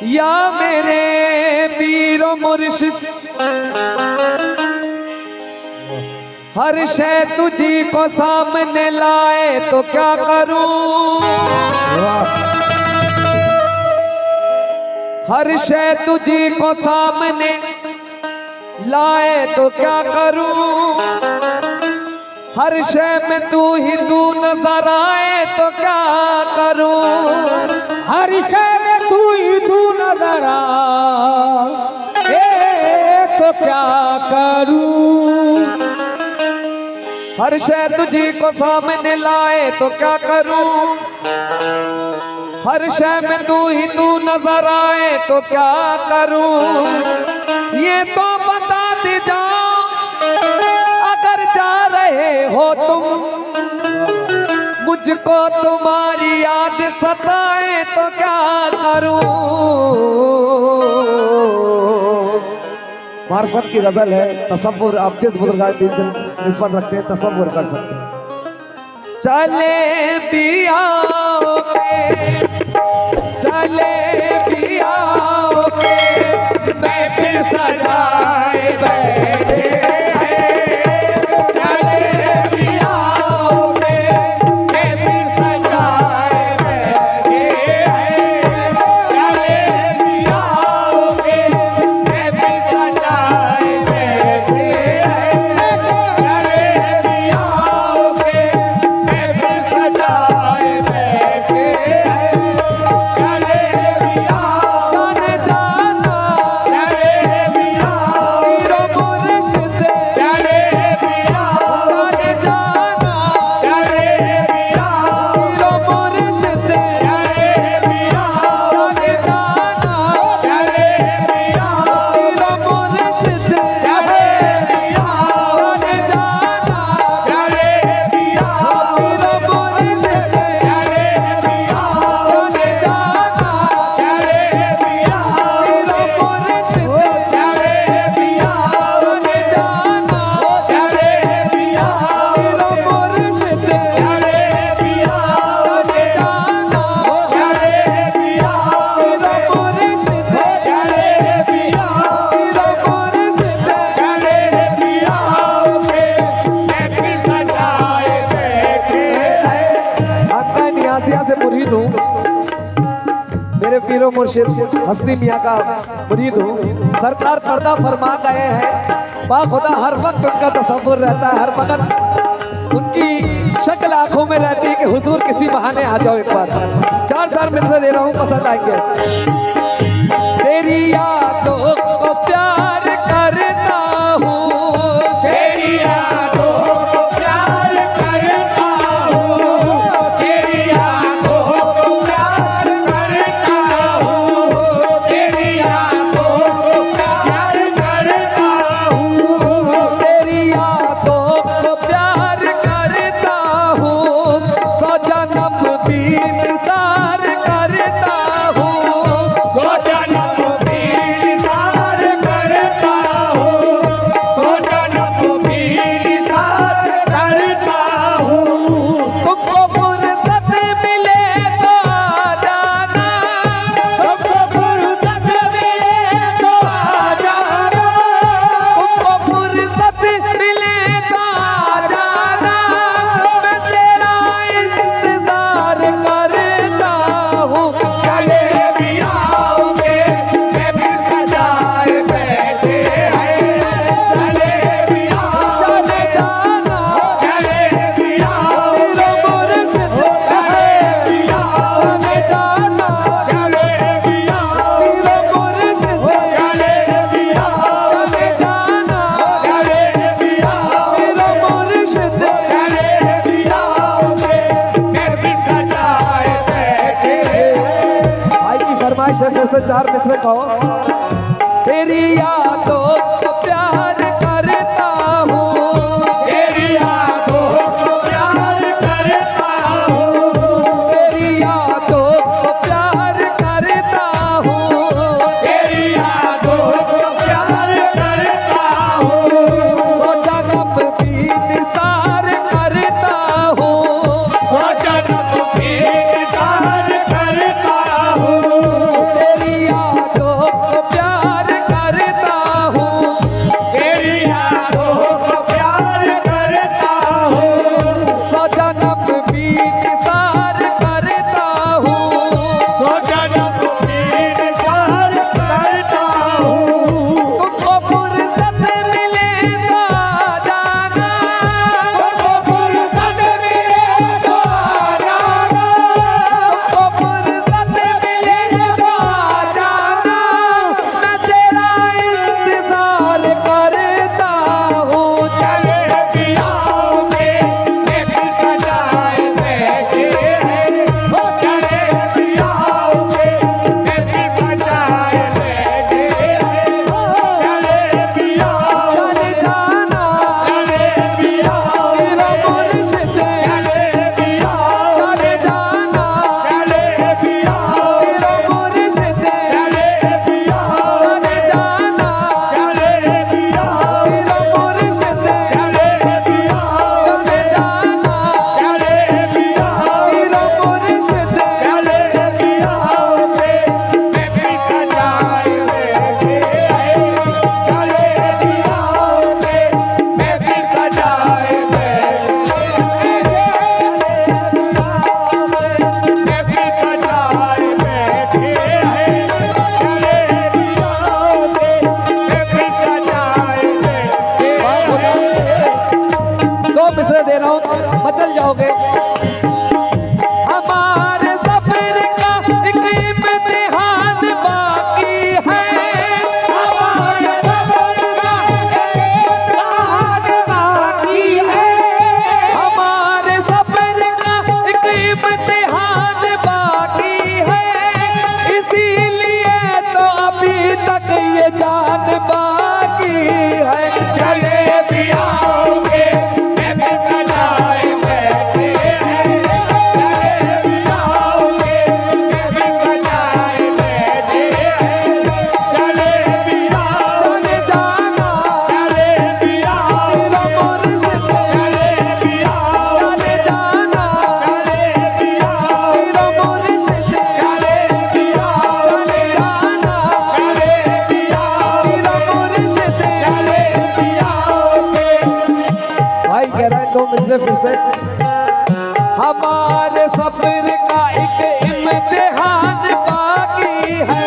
या मेरे पीरो मुर्शिद हर शय तुझी को सामने लाए तो क्या करूं। हर शय तुझी को सामने लाए तो क्या करूं। हर शय में तू ही तू नजर आए तो क्या करूं। हर शय में तू ही तू नजर आए तो क्या करूं। हर शय तुझी को सामने लाए तो क्या करूं। हर शय में तू ही तू नजर आए तो क्या करूं। ये तो बता दे जाओ अगर जा रहे हो तुम मुझको तुम्हारी याद सताए तो क्या करूं। मार्फत की गजल है, तसव्वुर आप जिस बुजुर्गान दिन से निस्बत रखते हैं तसव्वुर कर सकते हैं। चले पियाओगे चले पियाओगे महफिल सजाए बैठे हैं। चले पियाओगे महफिल सजाए बैठे हैं। चले पियाओगे महफिल सजाए बैठे हैं। चले पियाओगे महफिल सजाए बैठे हैं। चले पिया जाने जाना चले पिया पीरो मुर्शिद चले पिया जाने जाना चले पिया पीरो मुर्शिद चले पिया जाने जाना चले पिया पीरो मुर्शिद चले पिया जाने जाना चले पिया पीरो मुर्शिद चले पिया जाने जाना चले पिया पीरो मुर्शिद चले पिया जाने जाना चले पिया पीरो मुर्शिद चले पिया जाने जाना चले पिया पीरो मुर्शिद चले पिया पीरो मुर्शिद चले पिया महफिल सजाए बैठे हैं। आपका नियाजिया से मुरीद हूँ, मेरे पीरो मुर्शिद हस्नी मियाँ का मुरीद हूँ। सरकार पर्दा फरमा गए हैं, बाखुदा हर वक्त उनका तसव्वुर रहता है। हर वक्त उनकी शक्ल आंखों में रहती है कि हुजूर किसी बहाने आ जाओ एक बार। 4 मिसरे दे रहा हूँ, पसंद आएंगे। तेरी यादों को प्यार करता हूँ तेरी यादों को प्यार करता हूँ। तेरी यादों को प्यार करता हूँ। तेरी यादों को प्यार करता हूँ। तेरी यादों को प्यार करता हूँ। 100 जन्म भी इंतजार करता हूँ। 100 जन्म भी इंतजार करता हूँ। 100 जन्म भी इंतजार करता हूँ। तुमको फुर्सत मिले तो आ जाना। तुमको फुर्सत मिले तो आ जाना। तुमको फुर्सत मिले तो आ जाना। मैं तेरा इंतजार करता हूँ। चले पियाओगे महफिल सजाए बैठे हैं। चले पिया जाने जाना चले पिया पीरो मुर्शिद चले पिया जाने जाना चले पिया पीरो मुर्शिद चले पिया जाने जाना चले पिया पीरो मुर्शिद चले पिया महफिल सजाए बैठे हैं। भाई की फरमाइश है, फिर से 4 मिसरे कहो। तेरी यादों को प्यार करता हूँ। तेरी यादों को प्यार करता हूँ। तेरी यादों को प्यार करता हूँ। तेरी यादों को प्यार करता हूँ। 100 जन्म भी निसार करता हूँ। 100 जन्म भी निसार करता हूँ। तेरी याद ये जान बाकी है। चले भी आओगे महफिल सजाए बैठे हैं, चले भी आओगे महफिल सजाए बैठे हैं, चले भी आओ जाने जाना, चले भी आओ तेरा मुर्शिद, चले भी आओ जाने जाना, चले भी आओ तेरा मुर्शिद, चले भी आओ जाने जाना, चले भी आओ तेरा मुर्शिद, चले भी आओगे। भाई कह रहा है दो मिसरे फिर से। हमारे सब्र का एक इम्तिहान बाकी है,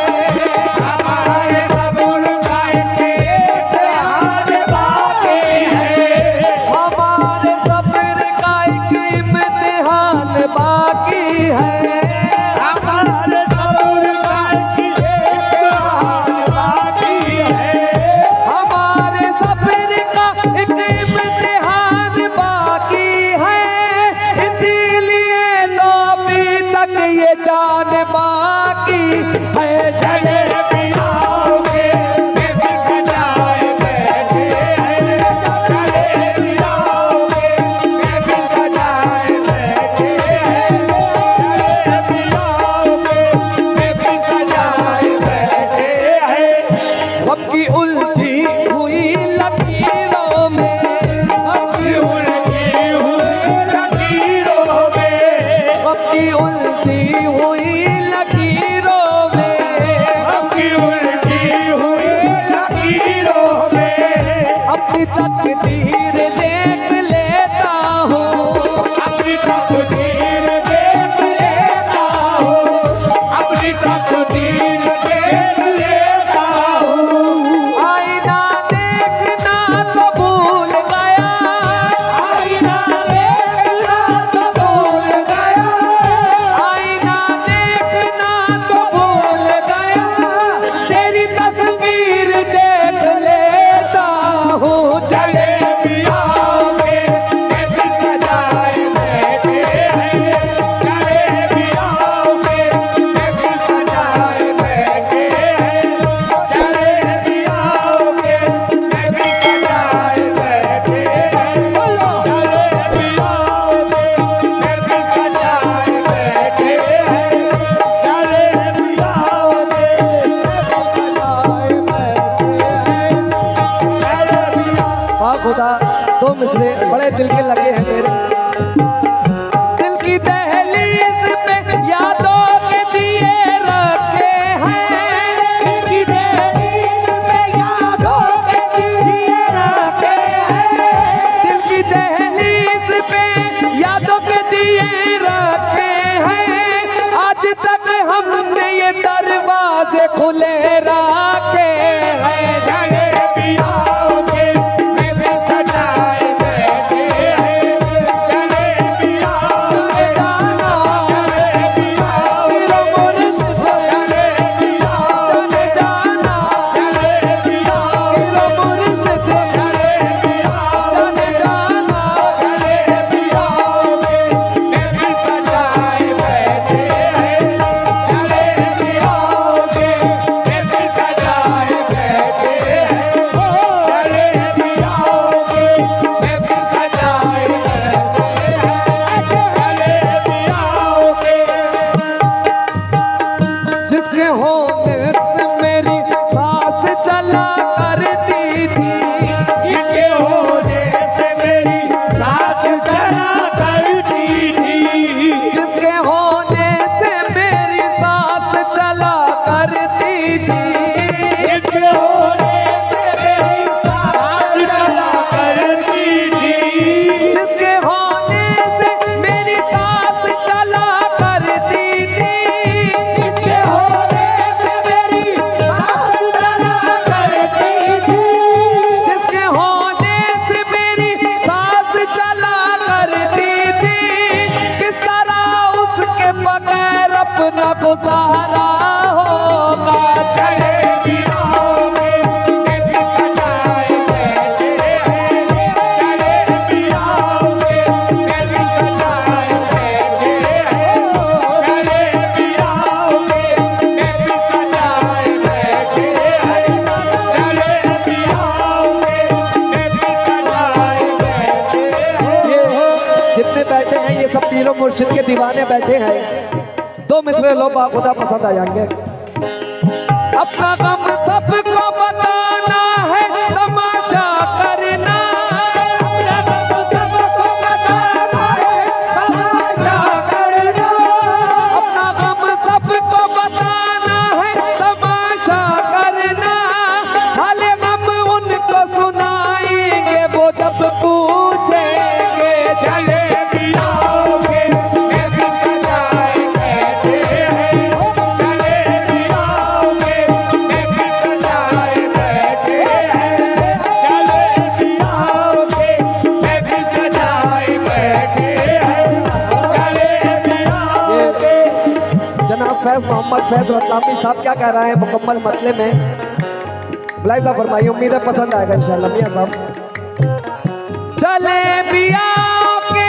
हमारे सब्र का एक इम्तिहान बाकी है, हमारे सब्र का एक इम्तिहान बाकी है, हमारे सब्र का एक इम्तिहान बाकी है, हमारे सब्र का एक इम्तिहान बाकी है। इसीलिए तो अभी तक ये जान बाकी है। चले भी आओगे महफिल सजाए बैठे हैं, चले भी आओगे महफिल सजाए बैठे हैं, चले भी आओगे महफिल सजाए बैठे हैं। गम की उलझी हुई लकीरों में, गम की उलझी हुई लकीरों में, गम की उलझी हुई लकीरों में, गम की उलझी हुई लकीरों में अपनी तकदीर देख लेता हूँ, अपनी तकदीर देख लेता हूँ, अपनी तकदीर देख लेता हूँ। आईना देखना तो भूल गया, आईना देखना तो भूल गया, आईना देखना तो भूल गया, तेरी तस्वीर देख लेता हूँ। चले भी आओगे महफिल सजाए बैठे हैं, चले भी आओगे महफिल सजाए बैठे हैं, चले भी आओगे महफिल सजाए बैठे हैं, चले भी आओगे महफिल सजाए बैठे हैं, चले भी आओगे महफिल सजाए बैठे हैं, चले भी वाह खुदा, दो मिसरे बड़े दिल के लगे हैं मेरे। दिल की दहलीज पे यादों के दिए रखे हैं, दिल की दहलीज पे यादों के दिए रखे हैं, दिल की दहलीज पे यादों के दिए रखे हैं। आज तक हमने ये दरवाजे खुले रखे हैं। चले भी आओगे महफिल सजाए बैठे हैं, चले भी आओ जाने जाना, चले भी आओ तेरा मुर्शिद, चले भी आओ जाने जाना, चले भी आओ तेरा मुर्शिद, चले भी आओ जाने जाना, चले भी आओगे महफिल सजाए बैठे हैं, चले भी आओगे महफिल मुर्शिद के दीवाने बैठे हैं, दो मिसरे लो बाखुदा पसंद आ जाएंगे। अपना गम सबको बताना है, तमाशा करना, अपना गम सबको बताना है, तमाशा करना। हाले गम उनको सुनाएंगे वो जब पूछेंगे, चले फैज मोहम्मद फैज रतलामी साहब क्या कह रहे हैं मुकम्मल मतले में, बुलाइदा फरमाइए, उम्मीद है पसंद आएगा इंशाल्लाह। मियां साहब चले बियाह के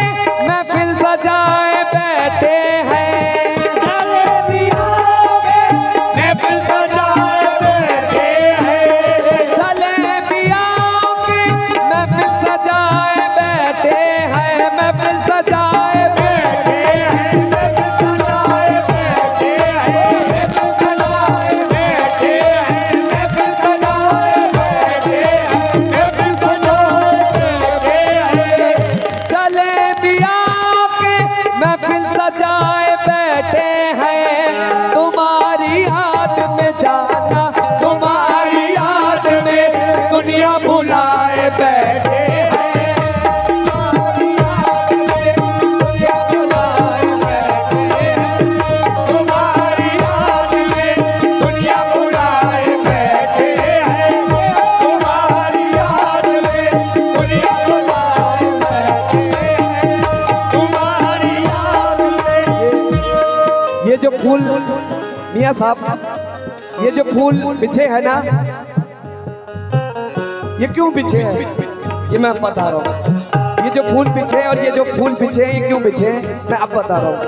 महफिल सजाए बैठे हैं, चले बियाह के महफिल सजाए बैठे हैं, चले बियाह के महफिल सजाए बैठे हैं, महफिल सजाए बैठे हैं। महफिल सजाए बैठे हैं, तुम्हारी याद में जाना, तुम्हारी याद में दुनिया भुलाए बैठे हैं, तुम्हारी याद में दुनिया भुलाए बैठे हैं, तुम्हारी याद में दुनिया भुलाए बैठे हैं, तुम्हारी याद में दुनिया भुलाए बैठे हैं, तुम्हारी। ये जो फूल मियां साहब, ये जो फूल बिछे हैं ना, ये क्यों बिछे हैं ये मैं अब बता रहा हूँ। ये जो फूल बिछे हैं और ये जो फूल बिछे हैं ये क्यों बिछे हैं मैं अब बता रहा हूँ।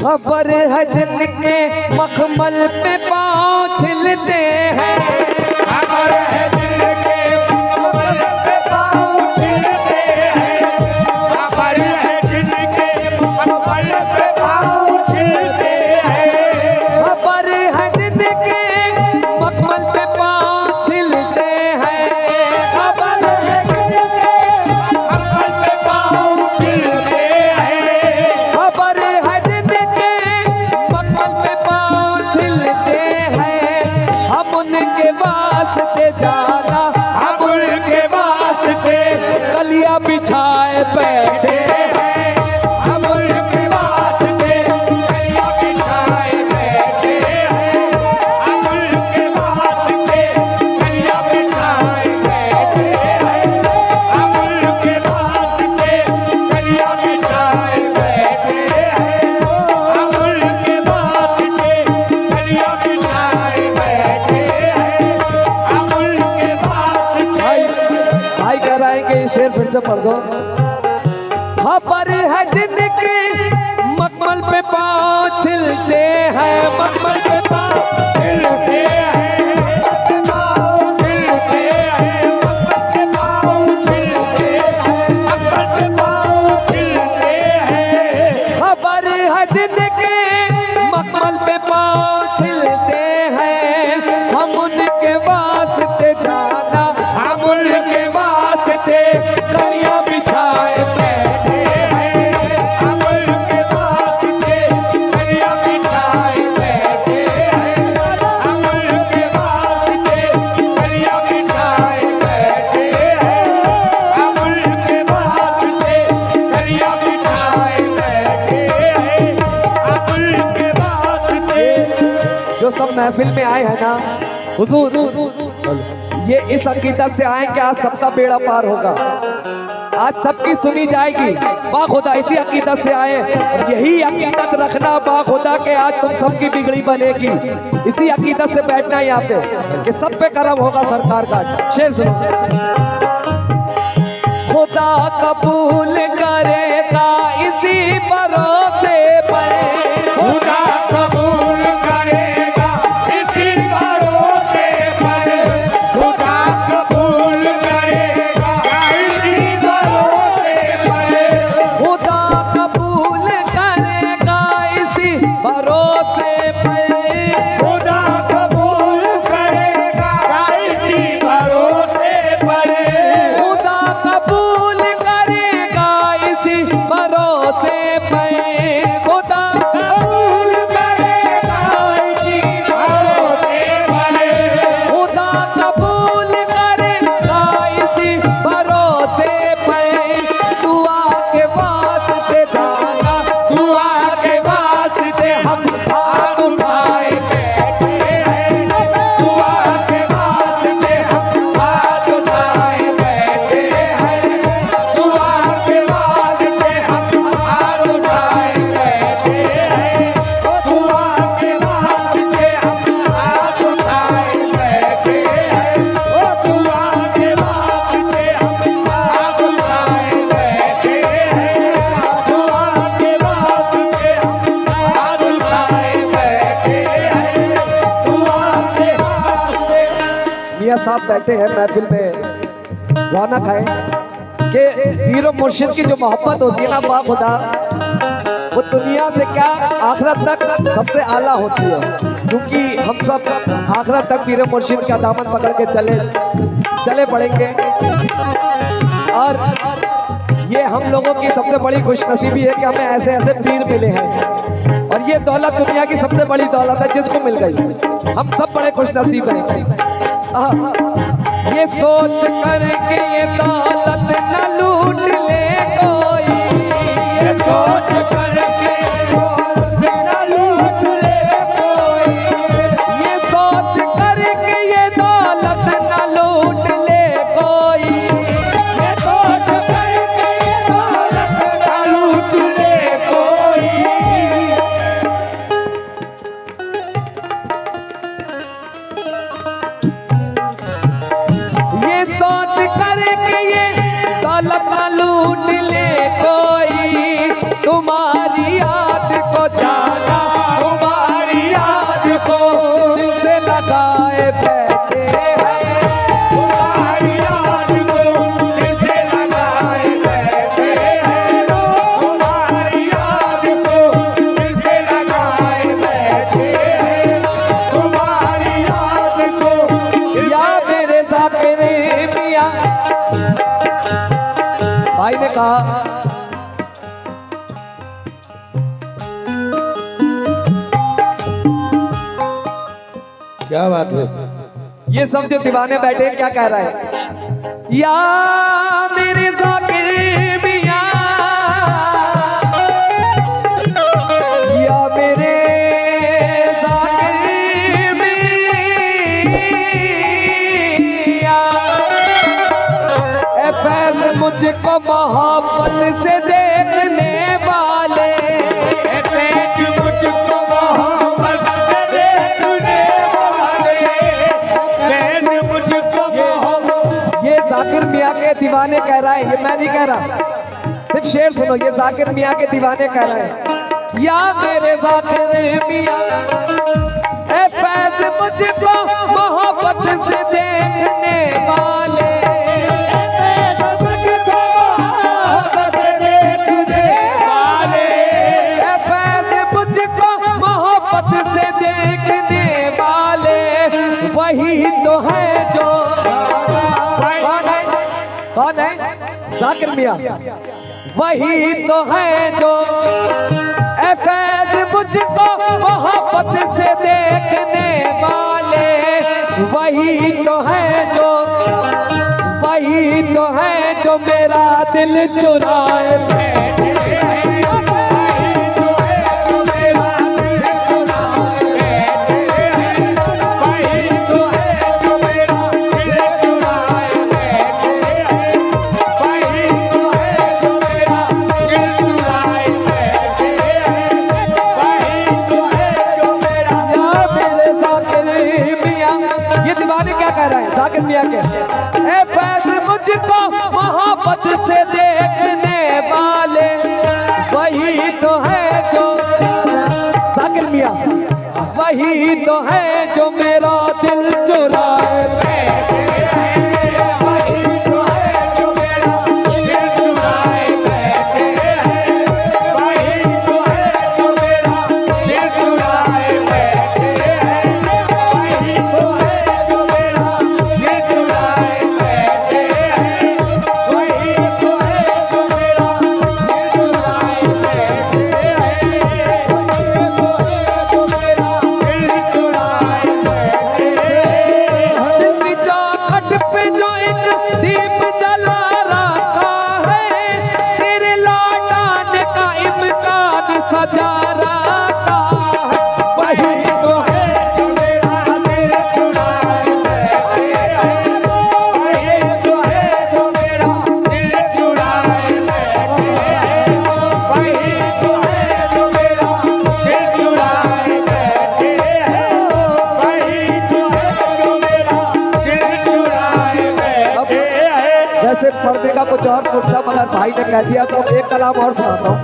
खबर है जिनके मखमल पे पाँव छिलते हैं, खबर है जिनके मखमल पे पाँव छिलते हैं, खबर है जिनके मखमल पे पाँव छिलते हैं, खबर है जिनके मखमल पे पाँव छिलते हैं, खबर है जिनके मखमल पे पाँव छिलते हैं, खबर है जिनके मखमल पे पाँव छिलते हैं। हम उनके वास्ते जाना, हम उनके वास्ते कलियां बिछाए बैठे हैं, हम उनके वास्ते कलियां बिछाए बैठे हैं, हम उनके वास्ते कलियां बिछाए बैठे हैं, हम उनके वास्ते कलियां बिछाए बैठे हैं, हम उनके वास्ते कलियां बिछाए बैठे हैं, हम उनके वास्ते। भाई कह रहा है कि ये शेर फिर से पढ़ दो। खबर है जिनके मखमल पे पाँव छिलते हैं, मखमल पे पाँव छिलते हैं, पाँव छिलते हैं, पाँव छिलते हैं, पाँव छिलते हैं, खबर है जिनके मखमल पे पाँव छिलते हैं। हम उनके वास्ते जाना, हम उनके वास्ते कलियां बिछाए बैठे हैं, हम उनके वास्ते कलियां बिछाए बैठे हैं, हम उनके वास्ते कलियां बिछाए बैठे हैं, हम उनके वास्ते कलियां बिछाए बैठे हैं, हम उनके वास्ते। जो सब महफिल में आए हैं ना हुजूर, ये इस अकीदत से आए कि आज सबका बेड़ा पार होगा, आज सबकी सुनी जाएगी। बाखुदा इसी अकीदत से आए, और यही अकीदत रखना बाखुदा के आज तुम सबकी बिगड़ी बनेगी। इसी अकीदत से बैठना यहाँ पे कि सब पे करम होगा सरकार का। शेर सुनो। खुदा कबूल करेगा इसी भरोसे पर, खुदा कबूल करेगा इसी भरोसे पर, खुदा कबूल करेगा इसी भरोसे पर, खुदा साहब बैठे हैं महफिल में, रौनक है कि पीर और मुर्शिद की जो मोहब्बत होती है ना बा खुदा, वो दुनिया से क्या आखिरत तक सबसे आला होती है, क्योंकि हम सब आखिरत तक पीर और मुर्शिद का दामन पकड़ के चले पड़ेंगे। और ये हम लोगों की सबसे बड़ी खुशनसीबी है कि हमें ऐसे ऐसे पीर मिले हैं, और ये दौलत दुनिया की सबसे बड़ी दौलत है जिसको मिल गई। हम सब बड़े खुशनसीब हैं। ये सोच कर के ये दौलत न लूट ले कोई, ये सोच कर के न लूट ले कोई, ये सोच कर के ये दौलत न लूट ले कोई, ये सोच कर के दौलत न लूट ले कोई। ये सोच कर के ये दौलत न लूट ले कोई, तुम्हारी याद को जाना, तुम्हारी याद को दिल से लगाए बैठे हैं, तुम्हारी याद को दिल से लगाए बैठे हैं, तुम्हारी याद को दिल से लगाए बैठे हैं, तुम्हारी याद को। या मेरे ज़ाकिर मियां। भाई ने कहा क्या बात है? ये सब जो दीवाने बैठे हैं क्या कह रहा है? या मेरे ज़ाकिर मियां, या मेरे ज़ाकिर मियां, ए फैज़ मुझको मोहब्बत से देखने वाले, ए फैज़ मुझको मोहब्बत से देखने वाले, फैज़ मुझको मोहब्बत। ये जाकिर मियां के दीवाने कह रहा है, ये मैं नहीं कह रहा, सिर्फ शेर सुनो, ये जाकिर मियां के दीवाने कह रहे हैं। या मेरे जाकिर मियां, ए फैज़ मुझको मोहब्बत से देखने वाले, मुझको मोहब्बत से देखने वाले, ए फैज़ मुझको मोहब्बत से देखने वाले, वही तो है जो। कौन है? कौन है? जाकिर मियां। वही तो है जो ए फैज़ मुझको मोहब्बत से देखने वाले, वही तो है जो, वही तो है जो मेरा दिल चुराए बैठे हैं। जाकिर मियां के ए फैज़ मुझको मोहब्बत से देखने वाले, वही तो है जो। जाकिर मियां, वही तो है जो मेरा दिल चुराए बैठे हैं, वही तो है जो मेरा दिल चुराए बैठे हैं, वही तो है जो मेरा दिल चुराए बैठे हैं, वही तो है जो मेरा दिल चुराए बैठे हैं, वही तो है जो मेरा दिल चुराए बैठे हैं, वही तो है जो मेरा दिल चुराए बैठे हैं। दिल की चौखट पे जो एक दीप जला रखा है, तेरे लौटाने का इम्कान सजा रखा है, वही तो है जो मेरा दिल चुराए बैठे हैं, वही तो है जो मेरा दिल चुराए बैठे हैं, वही तो है जो मेरा दिल चुराए बैठे हैं, वही तो है जो मेरा दिल चुराए बैठे हैं। वैसे पर्दे का कुछ और मुद्दा मगर भाई ने कह दिया तो एक कलाम और सुनाता हूँ।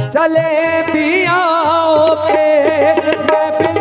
चले पियाओं के महफिल